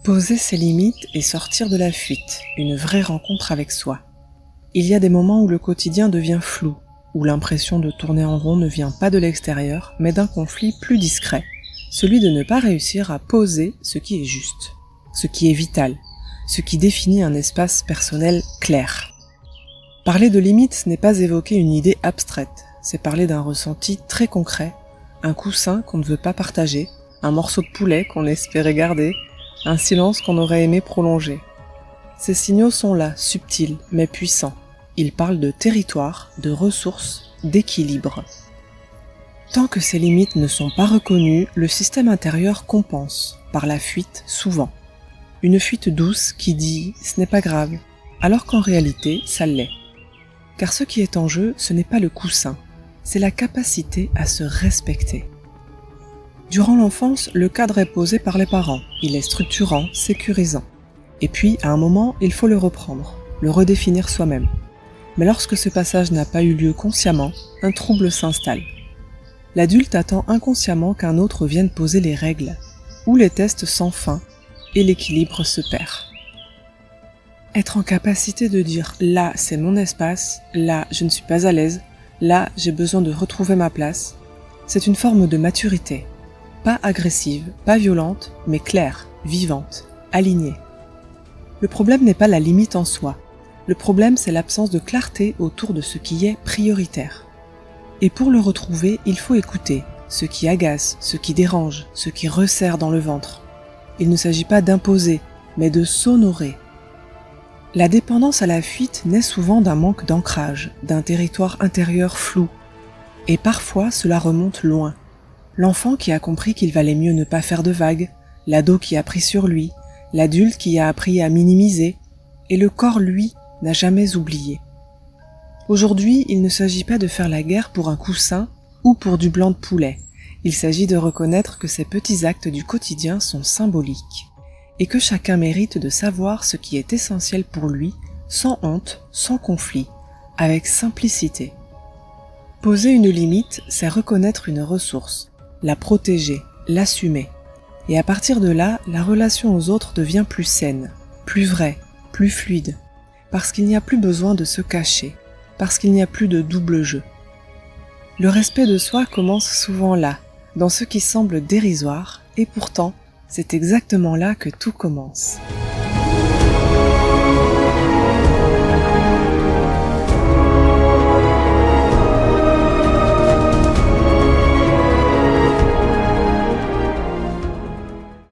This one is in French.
Poser ses limites et sortir de la fuite, une vraie rencontre avec soi. Il y a des moments où le quotidien devient flou, où l'impression de tourner en rond ne vient pas de l'extérieur, mais d'un conflit plus discret, celui de ne pas réussir à poser ce qui est juste, ce qui est vital, ce qui définit un espace personnel clair. Parler de limites n'est pas évoquer une idée abstraite, c'est parler d'un ressenti très concret, un coussin qu'on ne veut pas partager, un morceau de poulet qu'on espérait garder, un silence qu'on aurait aimé prolonger. Ces signaux sont là, subtils, mais puissants. Ils parlent de territoire, de ressources, d'équilibre. Tant que ces limites ne sont pas reconnues, le système intérieur compense, par la fuite souvent. Une fuite douce qui dit « ce n'est pas grave », alors qu'en réalité, ça l'est. Car ce qui est en jeu, ce n'est pas le coussin, c'est la capacité à se respecter. Durant l'enfance, le cadre est posé par les parents, il est structurant, sécurisant. Et puis, à un moment, il faut le reprendre, le redéfinir soi-même. Mais lorsque ce passage n'a pas eu lieu consciemment, un trouble s'installe. L'adulte attend inconsciemment qu'un autre vienne poser les règles, ou les tests sans fin, et l'équilibre se perd. Être en capacité de dire « là, c'est mon espace, là, je ne suis pas à l'aise, là, j'ai besoin de retrouver ma place », c'est une forme de maturité. Pas agressive, pas violente, mais claire, vivante, alignée. Le problème n'est pas la limite en soi. Le problème, c'est l'absence de clarté autour de ce qui est prioritaire. Et pour le retrouver, il faut écouter ce qui agace, ce qui dérange, ce qui resserre dans le ventre. Il ne s'agit pas d'imposer, mais de s'honorer. La dépendance à la fuite naît souvent d'un manque d'ancrage, d'un territoire intérieur flou. Et parfois, cela remonte loin. L'enfant qui a compris qu'il valait mieux ne pas faire de vagues, l'ado qui a pris sur lui, l'adulte qui a appris à minimiser, et le corps, lui, n'a jamais oublié. Aujourd'hui, il ne s'agit pas de faire la guerre pour un coussin ou pour du blanc de poulet. Il s'agit de reconnaître que ces petits actes du quotidien sont symboliques, et que chacun mérite de savoir ce qui est essentiel pour lui, sans honte, sans conflit, avec simplicité. Poser une limite, c'est reconnaître une ressource, la protéger, l'assumer. Et à partir de là, la relation aux autres devient plus saine, plus vraie, plus fluide, parce qu'il n'y a plus besoin de se cacher, parce qu'il n'y a plus de double jeu. Le respect de soi commence souvent là, dans ce qui semble dérisoire, et pourtant, c'est exactement là que tout commence.